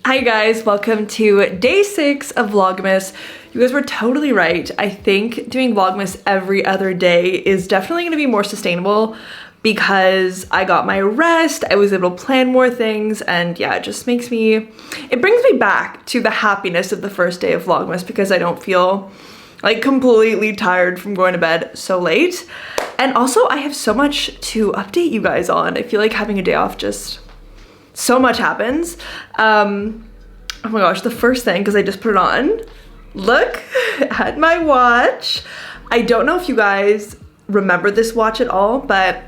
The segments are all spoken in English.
Hi guys, welcome to day 6 of Vlogmas. You guys were totally right. I think doing Vlogmas every other day is definitely going to be more sustainable because I got my rest, I was able to plan more things, and yeah, it just brings me back to the happiness of the first day of Vlogmas because I don't feel like completely tired from going to bed so late. And also I have so much to update you guys on. I feel like having a day off, just so much happens. Oh my gosh, the first thing, because I just put it on, look at my watch. I don't know if you guys remember this watch at all, but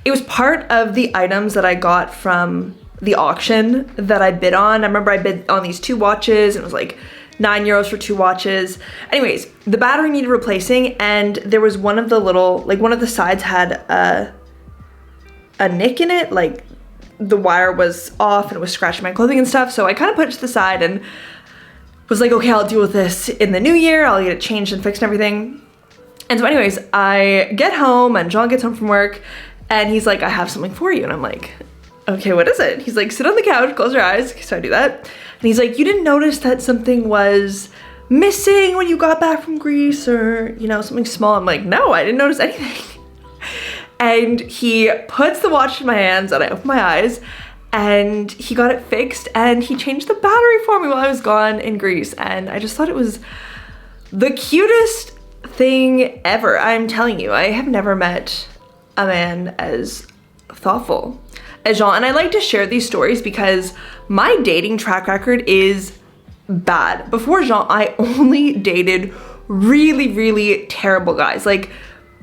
it was part of the items that I got from the auction that I bid on. I remember I bid on these 2 watches and it was like €9 for 2 watches. Anyways, the battery needed replacing and there was one of the little, like one of the sides had a nick in it, like the wire was off and it was scratching my clothing and stuff. So I kind of put it to the side and was like, okay, I'll deal with this in the new year. I'll get it changed and fixed and everything. And so anyways, I get home and John gets home from work and he's like, I have something for you. And I'm like, okay, what is it? He's like, sit on the couch, close your eyes. So I do that. And he's like, you didn't notice that something was missing when you got back from Greece, or, you know, something small? I'm like, no, I didn't notice anything. And he puts the watch in my hands and I open my eyes and he got it fixed and he changed the battery for me while I was gone in Greece. And I just thought it was the cutest thing ever. I'm telling you, I have never met a man as thoughtful as Jean. And I like to share these stories because my dating track record is bad. Before Jean, I only dated really, really terrible guys. Like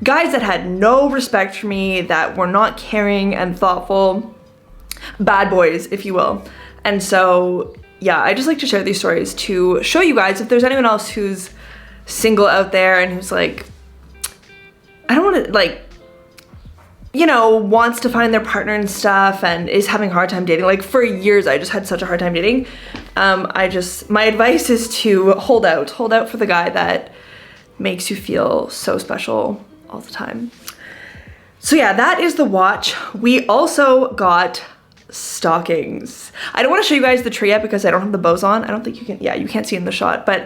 guys that had no respect for me, that were not caring and thoughtful, bad boys, if you will. And so, yeah, I just like to share these stories to show you guys if there's anyone else who's single out there and who's like, I don't want to, like, you know, wants to find their partner and stuff and is having a hard time dating. Like for years, I just had such a hard time dating. My advice is to hold out for the guy that makes you feel so special all the time. So yeah, that is the watch. We also got stockings. I don't want to show you guys the tree yet because I don't have the bows on. I don't think you can, yeah, you can't see in the shot, but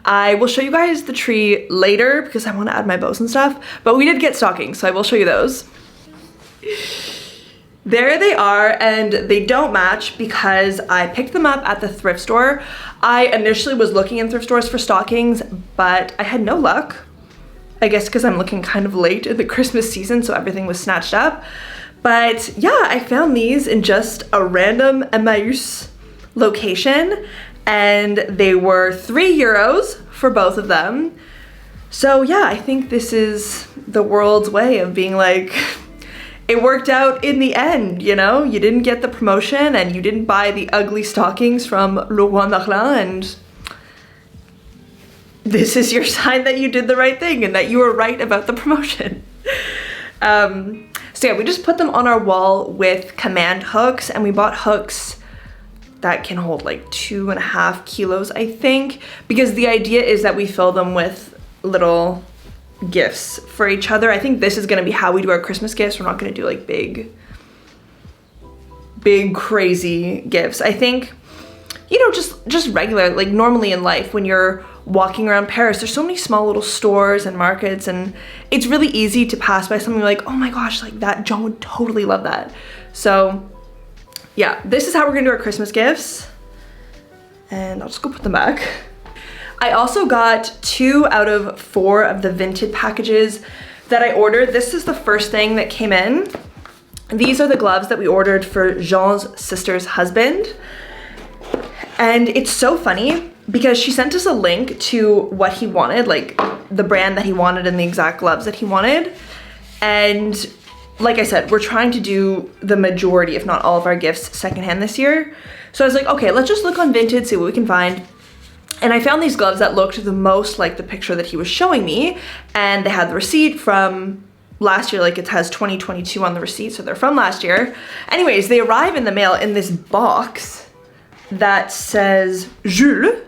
I will show you guys the tree later because I want to add my bows and stuff. But we did get stockings, so I will show you those. There they are, and they don't match because I picked them up at the thrift store. I initially was looking in thrift stores for stockings, but I had no luck. I guess because I'm looking kind of late in the Christmas season, so everything was snatched up. But yeah, I found these in just a random Emmaüs location, and they were €3 for both of them. So yeah, I think this is the world's way of being like, it worked out in the end, you know? You didn't get the promotion and you didn't buy the ugly stockings from Rue Montorgueil, and this is your sign that you did the right thing and that you were right about the promotion. So yeah, we just put them on our wall with command hooks, and we bought hooks that can hold like 2.5 kilos, I think, because the idea is that we fill them with little gifts for each other. I think this is gonna be how we do our Christmas gifts. We're not gonna do like big crazy gifts. I think, you know, just regular, like normally in life when you're walking around Paris, there's so many small little stores and markets, and it's really easy to pass by something like, oh my gosh, like that, John would totally love that. So yeah, this is how we're gonna do our Christmas gifts, and I'll just go put them back. I also got 2 out of 4 of the Vinted packages that I ordered. This is the first thing that came in. These are the gloves that we ordered for Jean's sister's husband. And it's so funny because she sent us a link to what he wanted, like the brand that he wanted and the exact gloves that he wanted. And like I said, we're trying to do the majority, if not all of our gifts secondhand this year. So I was like, okay, let's just look on Vinted, see what we can find. And I found these gloves that looked the most like the picture that he was showing me. And they had the receipt from last year, like it has 2022 on the receipt, so they're from last year. Anyways, they arrive in the mail in this box that says Jules.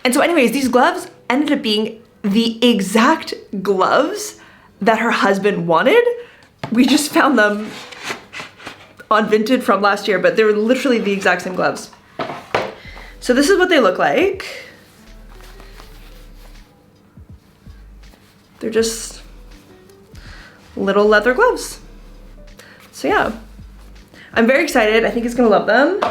And so anyways, these gloves ended up being the exact gloves that her husband wanted. We just found them on Vinted from last year, but they were literally the exact same gloves. So this is what they look like. They're just little leather gloves. So yeah, I'm very excited. I think he's gonna love them.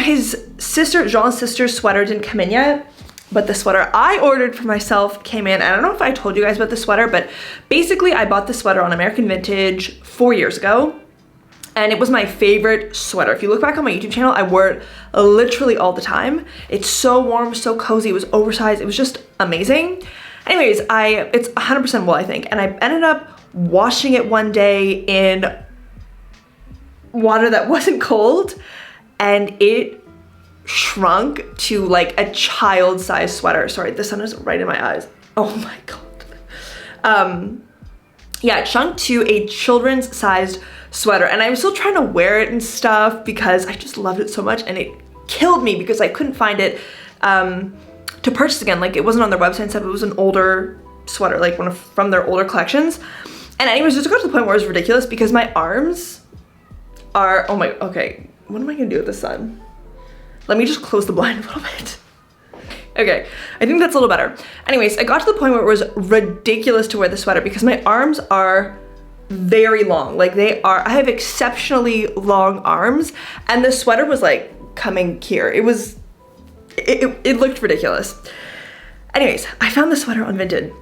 His sister, Jean's sister's sweater didn't come in yet, but the sweater I ordered for myself came in. I don't know if I told you guys about the sweater, but basically I bought this sweater on American Vintage 4 years ago, and it was my favorite sweater. If you look back on my YouTube channel, I wore it literally all the time. It's so warm, so cozy, it was oversized, it was just amazing. Anyways, it's 100% wool, I think, and I ended up washing it one day in water that wasn't cold, and it shrunk to like a child-sized sweater. Sorry, the sun is right in my eyes. Oh my God. Yeah, it shrunk to a children's sized sweater, and I was still trying to wear it and stuff because I just loved it so much, and it killed me because I couldn't find it to purchase again. Like, it wasn't on their website and stuff. It was an older sweater, like from their older collections. And anyways, just got to the point where it was ridiculous because my arms are, oh my, okay, what am I gonna do with the sun? Let me just close the blind a little bit. Okay, I think that's a little better. Anyways, I got to the point where it was ridiculous to wear the sweater because my arms are very long. Like, I have exceptionally long arms, and the sweater was like coming here. It looked ridiculous. Anyways, I found the sweater on Vinted,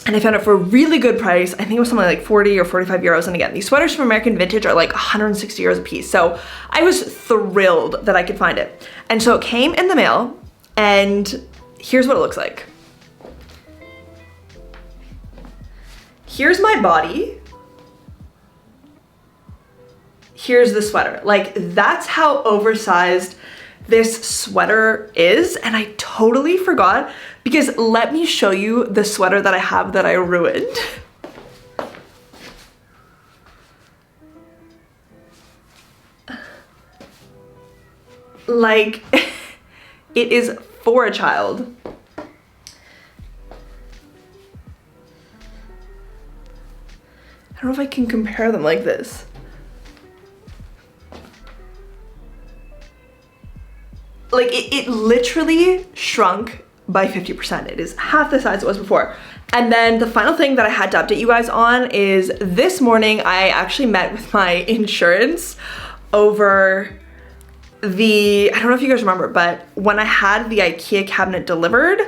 and I found it for a really good price. I think it was something like 40 or 45 euros. And again, these sweaters from American Vintage are like 160 euros a piece. So I was thrilled that I could find it. And so it came in the mail, and here's what it looks like. Here's my body. Here's the sweater. Like, that's how oversized this sweater is, and I totally forgot, because let me show you the sweater that I have that I ruined. Like, it is for a child. I don't know if I can compare them like this. Like, it literally shrunk by 50%. It is half the size it was before. And then the final thing that I had to update you guys on is this morning I actually met with my insurance over I don't know if you guys remember, but when I had the IKEA cabinet delivered,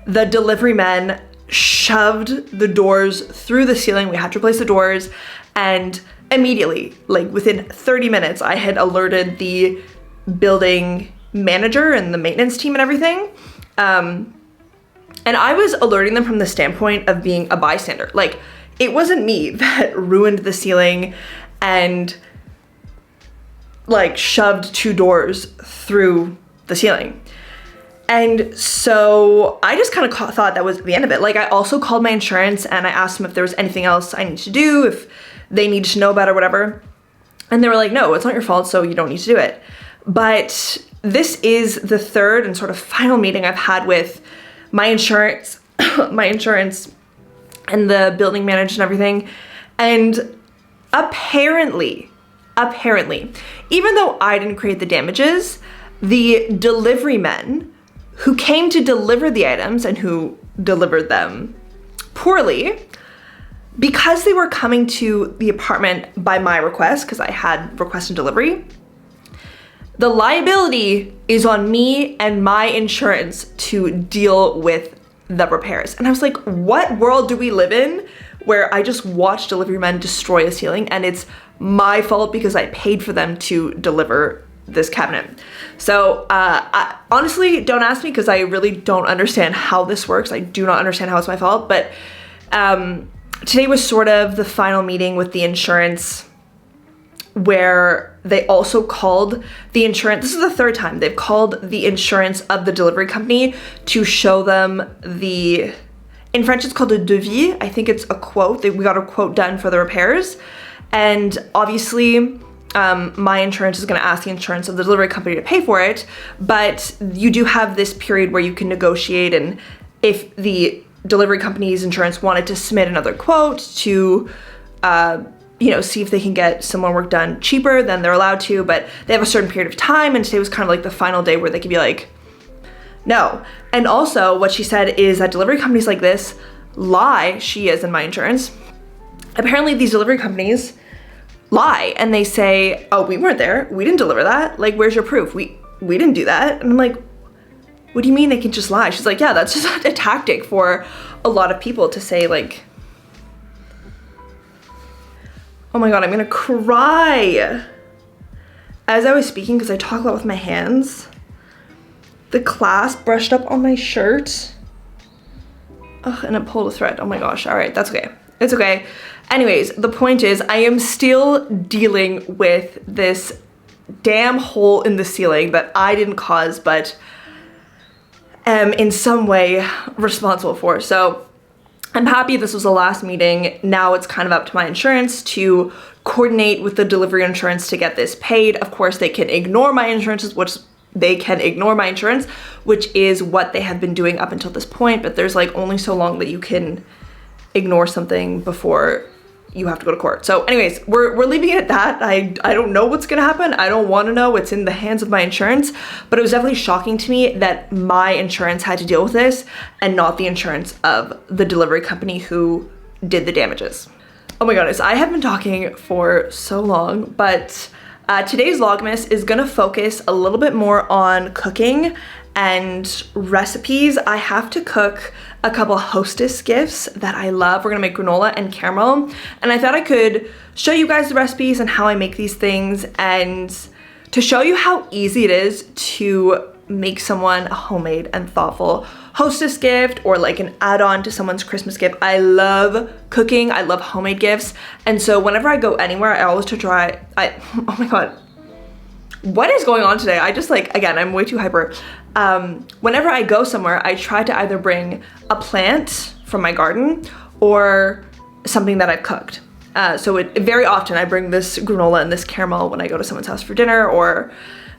the delivery men shoved the doors through the ceiling. We had to replace the doors, and immediately, like within 30 minutes, I had alerted the building manager and the maintenance team and everything. And I was alerting them from the standpoint of being a bystander. Like, it wasn't me that ruined the ceiling and like shoved 2 doors through the ceiling. And so I just kind of thought that was the end of it. Like, I also called my insurance and I asked them if there was anything else I need to do, if they needed to know about it or whatever. And they were like, no, it's not your fault, so you don't need to do it. But this is the third and sort of final meeting I've had with my insurance, and the building manager and everything. And apparently, even though I didn't create the damages, the delivery men who came to deliver the items and who delivered them poorly, because they were coming to the apartment by my request, because I had requested delivery, the liability is on me and my insurance to deal with the repairs. And I was like, what world do we live in where I just watch delivery men destroy a ceiling and it's my fault because I paid for them to deliver this cabinet? So honestly, don't ask me because I really don't understand how this works. I do not understand how it's my fault. But today was sort of the final meeting with the insurance, where they also called the insurance. This is the third time they've called the insurance of the delivery company to show them in French it's called a devis. I think it's a quote. We got a quote done for the repairs. And obviously my insurance is gonna ask the insurance of the delivery company to pay for it, but you do have this period where you can negotiate, and if the delivery company's insurance wanted to submit another quote to you know, see if they can get some more work done cheaper than they're allowed to, but they have a certain period of time, and today was kind of like the final day where they could be like, no. And also what she said is that delivery companies like this lie, she is in my insurance. Apparently these delivery companies lie and they say, oh, we weren't there, we didn't deliver that, like, where's your proof? We didn't do that. And I'm like, what do you mean they can just lie? She's like, yeah, that's just a tactic for a lot of people to say, like, oh my God, I'm gonna cry. As I was speaking, because I talk a lot with my hands, the clasp brushed up on my shirt. Ugh, and it pulled a thread. Oh my gosh. All right, that's okay. It's okay. Anyways, the point is I am still dealing with this damn hole in the ceiling that I didn't cause, but am in some way responsible for. So I'm happy this was the last meeting. Now it's kind of up to my insurance to coordinate with the delivery insurance to get this paid. Of course, they can ignore my insurances, which is what they have been doing up until this point, but there's like only so long that you can ignore something before you have to go to court. So anyways, we're leaving it at that. I don't know what's gonna happen. I don't wanna know. It's in the hands of my insurance, but it was definitely shocking to me that my insurance had to deal with this and not the insurance of the delivery company who did the damages. Oh my goodness, I have been talking for so long, but today's Vlogmas is gonna focus a little bit more on cooking and recipes. I have to cook a couple hostess gifts that I love. We're gonna make granola and caramel, and I thought I could show you guys the recipes and how I make these things, and to show you how easy it is to make someone a homemade and thoughtful hostess gift or like an add-on to someone's Christmas gift. I love cooking, I love homemade gifts, and so whenever I go anywhere, I always try, oh my God, what is going on today? I just like, again, I'm way too hyper. Whenever I go somewhere, I try to either bring a plant from my garden or something that I've cooked. So very often I bring this granola and this caramel when I go to someone's house for dinner, or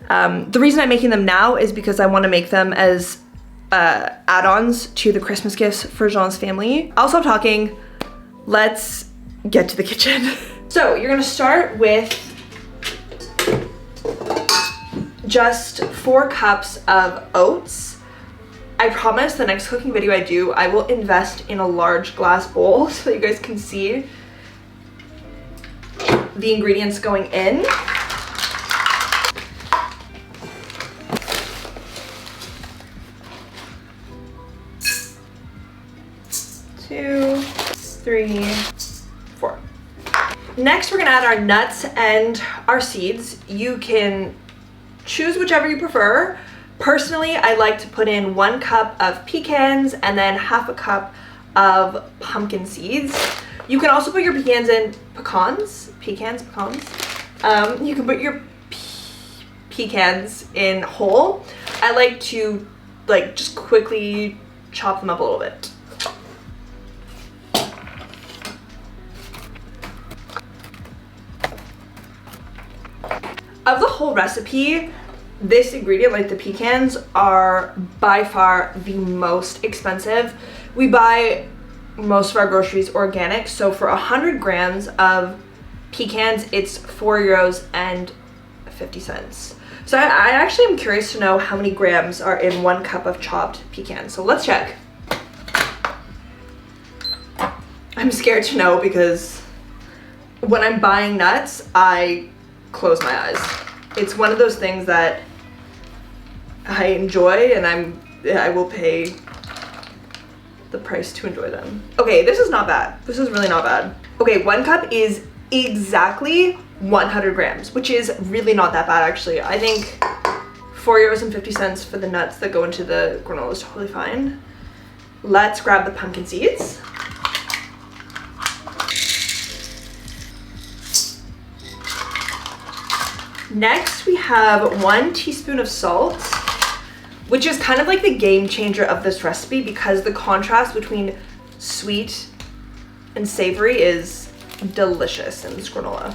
the reason I'm making them now is because I want to make them as add-ons to the Christmas gifts for Jean's family. I'll stop talking. Let's get to the kitchen. So you're gonna start with just 4 cups of oats. I promise the next cooking video I do, I will invest in a large glass bowl so that you guys can see the ingredients going in. Two, 3, 4. Next, we're gonna add our nuts and our seeds. You can choose whichever you prefer. Personally, I like to put in 1 cup of pecans and then ½ a cup of pumpkin seeds. You can also put your pecans in pecans. You can put your pecans in whole. I like to just quickly chop them up a little bit. Of the whole recipe, this ingredient, like the pecans, are by far the most expensive. We buy most of our groceries organic, so for 100 grams of pecans, it's €4.50. So I actually am curious to know how many grams are in 1 cup of chopped pecans. So let's check. I'm scared to know because when I'm buying nuts, I close my eyes. It's one of those things that I enjoy, and I will pay the price to enjoy them. Okay, this is not bad. This is really not bad. Okay, 1 cup is exactly 100 grams, which is really not that bad actually. I think €4.50 for the nuts that go into the granola is totally fine. Let's grab the pumpkin seeds. Next, we have 1 teaspoon of salt, which is kind of like the game changer of this recipe because the contrast between sweet and savory is delicious in this granola.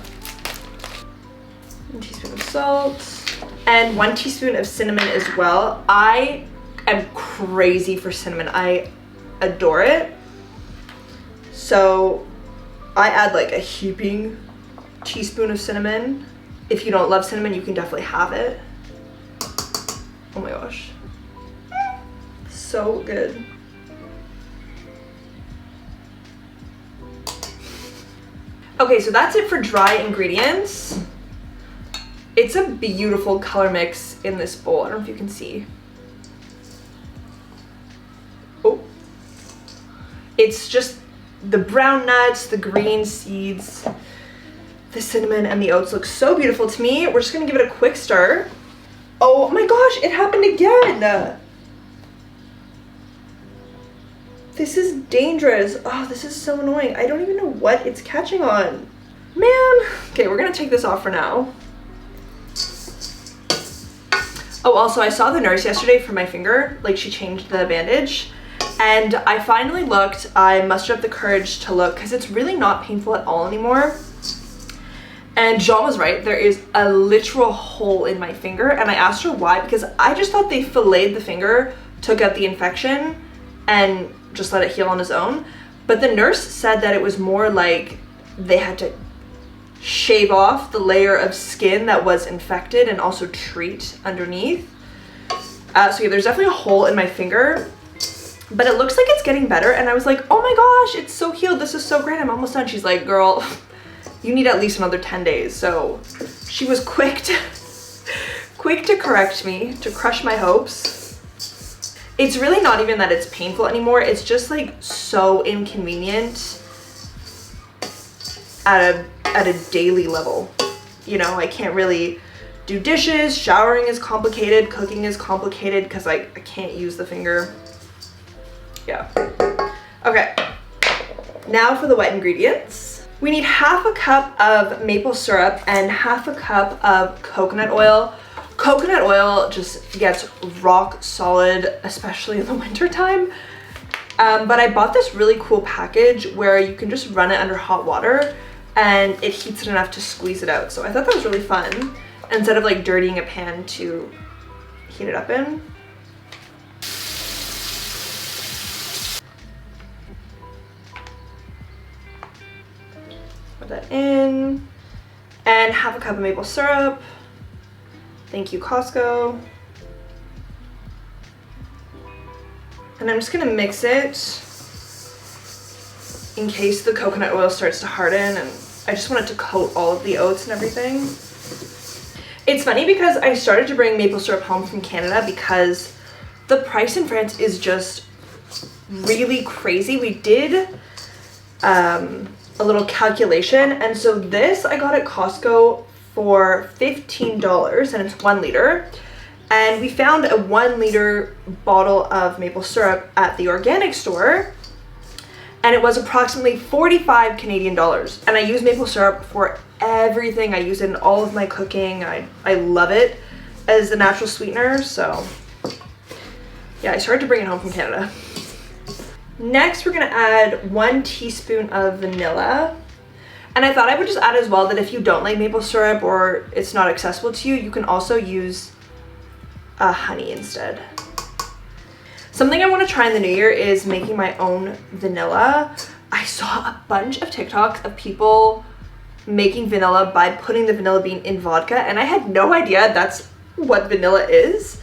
1 teaspoon of salt and 1 teaspoon of cinnamon as well. I am crazy for cinnamon. I adore it. So I add like a heaping teaspoon of cinnamon. If you don't love cinnamon, you can definitely have it. Oh my gosh. So good. Okay, so that's it for dry ingredients. It's a beautiful color mix in this bowl. I don't know if you can see. Oh. It's just the brown nuts, the green seeds, the cinnamon, and the oats look so beautiful to me. We're just gonna give it a quick stir. Oh my gosh, it happened again. This is dangerous. Oh, this is so annoying. I don't even know what it's catching on. Man. Okay, we're gonna take this off for now. Oh, also I saw the nurse yesterday for my finger. Like, she changed the bandage. And I finally looked. I mustered up the courage to look because it's really not painful at all anymore. And Jean was right. There is a literal hole in my finger. And I asked her why, because I just thought they filleted the finger, took out the infection, and just let it heal on its own. But the nurse said that it was more like they had to shave off the layer of skin that was infected and also treat underneath. So yeah, there's definitely a hole in my finger, but it looks like it's getting better. And I was like, oh my gosh, it's so healed. This is so great. I'm almost done. She's like, girl, you need at least another 10 days. So she was quick to correct me, to crush my hopes. It's really not even that it's painful anymore. It's just like so inconvenient at a daily level. You know, I can't really do dishes. Showering is complicated. Cooking is complicated because I can't use the finger. Yeah. Okay. Now for the wet ingredients. We need half a cup of maple syrup and half a cup of coconut oil. Coconut oil just gets rock solid, especially in the winter time. But I bought this really cool package where you can just run it under hot water and it heats it enough to squeeze it out. So I thought that was really fun, instead of like dirtying a pan to heat it up in. Put that in. And half a cup of maple syrup. Thank you, Costco. And I'm just gonna mix it in case the coconut oil starts to harden, and I just want it to coat all of the oats and everything. It's funny because I started to bring maple syrup home from Canada because the price in France is just really crazy. We did a little calculation, and so this I got at Costco for $15, and it's 1 liter. And we found a 1 liter bottle of maple syrup at the organic store, and it was approximately 45 Canadian dollars. And I use maple syrup for everything. I use it in all of my cooking. I love it as a natural sweetener. So yeah, I started to bring it home from Canada. Next, we're gonna add 1 teaspoon of vanilla. And I thought I would just add as well that if you don't like maple syrup or it's not accessible to you, you can also use honey instead. Something I want to try in the new year is making my own vanilla. I saw a bunch of TikToks of people making vanilla by putting the vanilla bean in vodka, and I had no idea that's what vanilla is.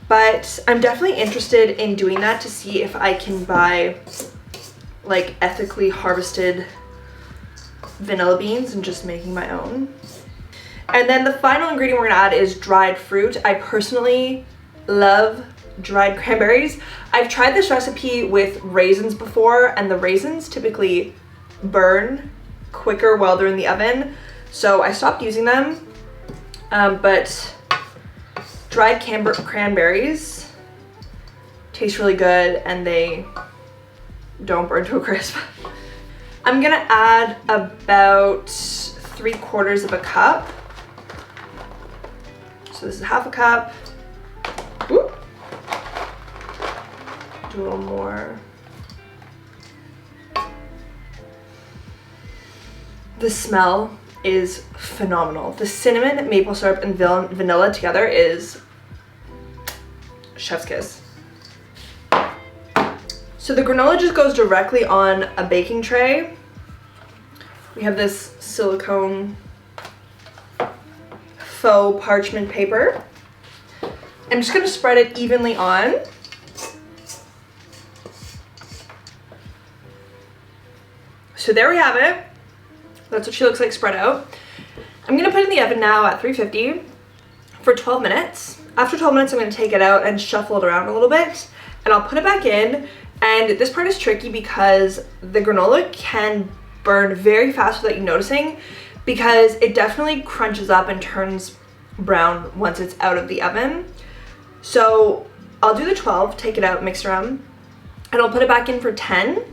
But I'm definitely interested in doing that to see if I can buy like ethically harvested vanilla beans and just making my own. And then the final ingredient we're gonna add is dried fruit. I personally love dried cranberries. I've tried this recipe with raisins before, and the raisins typically burn quicker while they're in the oven, so I stopped using them. But dried cranberries taste really good and they don't burn to a crisp. I'm gonna add about 3/4 of a cup. So this is half a cup. Whoop. Do a little more. The smell is phenomenal. The cinnamon, maple syrup, and vanilla together is chef's kiss. So the granola just goes directly on a baking tray. We have this silicone faux parchment paper. I'm just gonna spread it evenly on. So there we have it. That's what she looks like spread out. I'm gonna put it in the oven now at 350 for 12 minutes. After 12 minutes, I'm gonna take it out and shuffle it around a little bit, and I'll put it back in. And this part is tricky because the granola can burn very fast without you noticing, because it definitely crunches up and turns brown once it's out of the oven. So I'll do the 12, take it out, mix it around, and I'll put it back in for 10,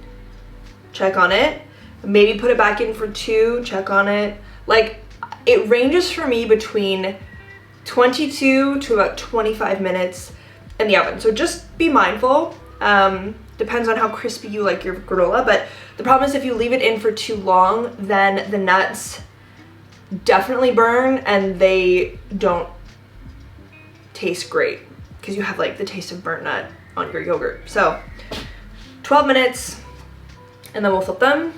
check on it, maybe put it back in for 2, check on it. Like, it ranges for me between 22 to about 25 minutes in the oven. So just be mindful. Depends on how crispy you like your granola, but the problem is if you leave it in for too long, then the nuts definitely burn and they don't taste great because you have like the taste of burnt nut on your yogurt. So 12 minutes and then we'll flip them.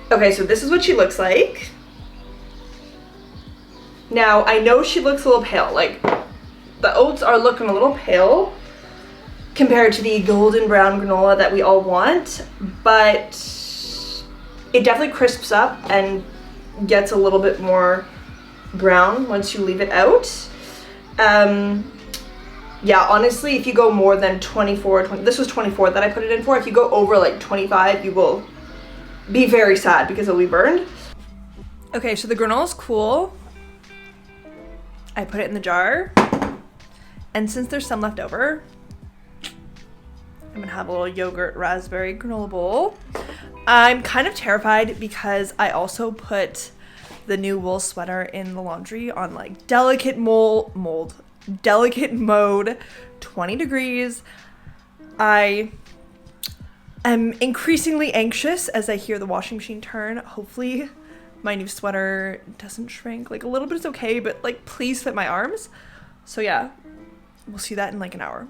Okay, so this is what she looks like. Now, I know she looks a little pale. Like, the oats are looking a little pale compared to the golden brown granola that we all want, but it definitely crisps up and gets a little bit more brown once you leave it out. Yeah, honestly, if you go more than 24, this was 24 that I put it in for. If you go over like 25, you will be very sad because it'll be burned. Okay, so the granola's cool. I put it in the jar. And since there's some left over, I'm gonna have a little yogurt raspberry granola bowl. I'm kind of terrified because I also put the new wool sweater in the laundry on like delicate mode, 20 degrees. I'm increasingly anxious as I hear the washing machine turn. Hopefully my new sweater doesn't shrink. Like a little bit is okay, but like please fit my arms. So yeah, we'll see that in like an hour.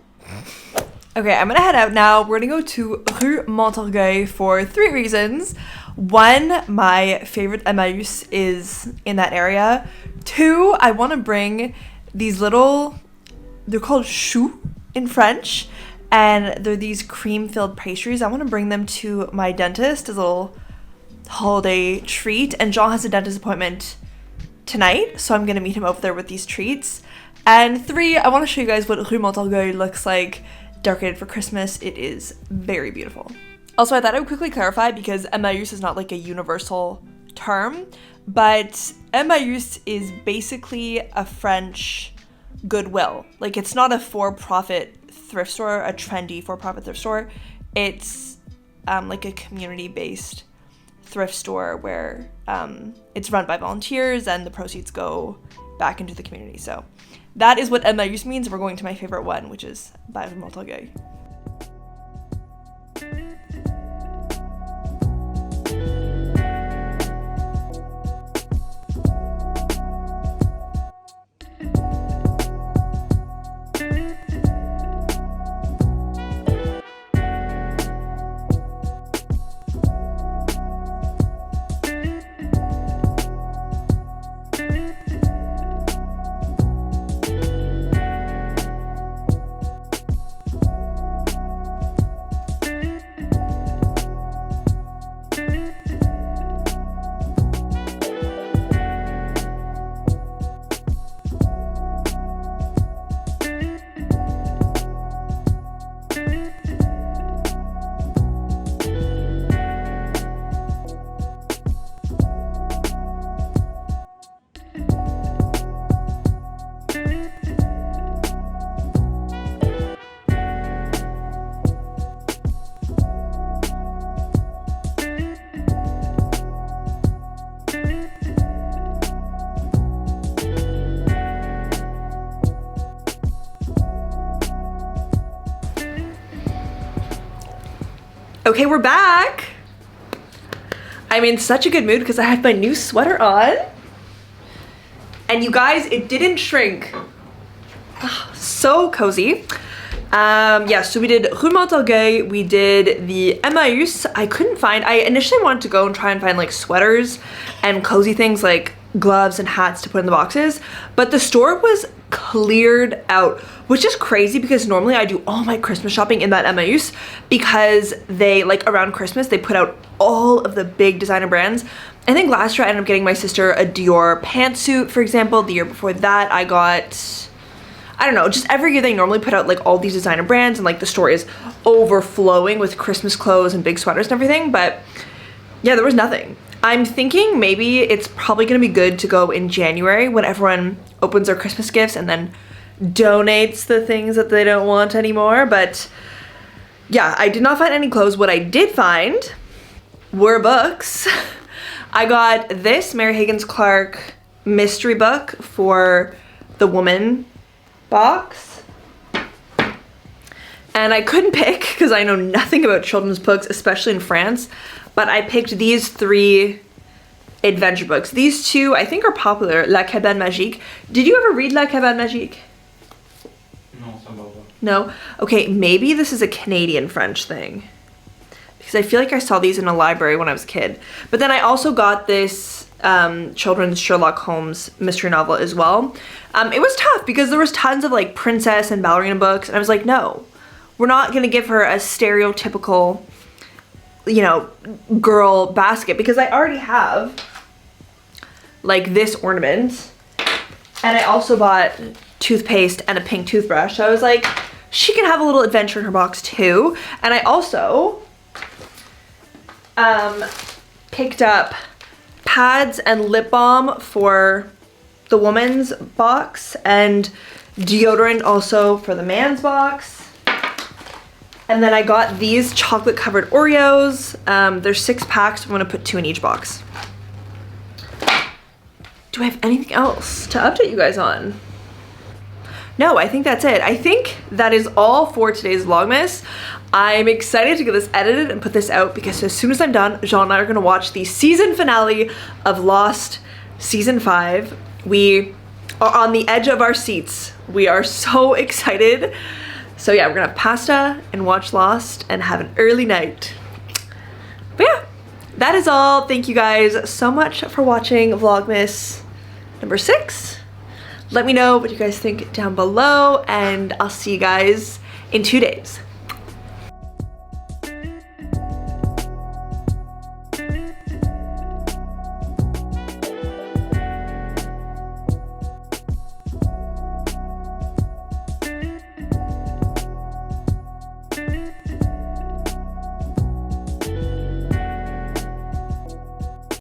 Okay, I'm gonna head out now. We're gonna go to Rue Montorgueil for 3 reasons. 1, my favorite BISOUS is in that area. 2, I wanna bring these little, they're called choux in French, and they're these cream-filled pastries. I want to bring them to my dentist as a little holiday treat, and Jean has a dentist appointment tonight, so I'm going to meet him over there with these treats. And 3, I want to show you guys what Rue Montorgueil looks like decorated for Christmas. It is very beautiful. Also, I thought I would quickly clarify because BISOUS is not like a universal term, but BISOUS is basically a French Goodwill. Like, it's not a for-profit thrift store, a trendy for-profit thrift store. It's like a community-based thrift store where it's run by volunteers and the proceeds go back into the community. So that is what BISOUS means. We're going to my favorite one, which is by Rue Montorgueil. Okay, we're back. I'm in such a good mood because I have my new sweater on. And you guys, it didn't shrink. Oh, so cozy. Yeah, so we did Rue Montorgueil, we did the BISOUS. I initially wanted to go and try and find like sweaters and cozy things like gloves and hats to put in the boxes, but the store was cleared out, which is crazy because normally I do all my Christmas shopping in that BISOUS because they, like around Christmas, they put out all of the big designer brands. I think last year I ended up getting my sister a Dior pantsuit, for example. The year before that I got, I don't know, just every year they normally put out like all these designer brands and like the store is overflowing with Christmas clothes and big sweaters and everything, but yeah, there was nothing. I'm thinking maybe it's probably gonna be good to go in January when everyone opens their Christmas gifts and then donates the things that they don't want anymore, but yeah, I did not find any clothes. What I did find were books. I got this Mary Higgins Clark mystery book for the woman box, and I couldn't pick because I know nothing about children's books, especially in France, but I picked these 3 adventure books. These 2 I think are popular. La Cabane Magique. Did you ever read La Cabane Magique? No? Okay, maybe this is a Canadian French thing because I feel like I saw these in a library when I was a kid. But then I also got this children's Sherlock Holmes mystery novel as well. It was tough because there was tons of like princess and ballerina books, and I was like, no, we're not gonna give her a stereotypical, you know, girl basket because I already have like this ornament, and I also bought toothpaste and a pink toothbrush, so I was like, she can have a little adventure in her box too. And I also picked up pads and lip balm for the woman's box and deodorant also for the man's box. And then I got these chocolate covered Oreos. There's 6 packs. I'm gonna put 2 in each box. Do I have anything else to update you guys on? No, I think that's it. I think that is all for today's Vlogmas. I'm excited to get this edited and put this out because as soon as I'm done, Jean and I are gonna watch the season finale of Lost season 5. We are on the edge of our seats. We are so excited. So yeah, we're gonna have pasta and watch Lost and have an early night. But yeah, that is all. Thank you guys so much for watching Vlogmas number 6. Let me know what you guys think down below, and I'll see you guys in 2 days.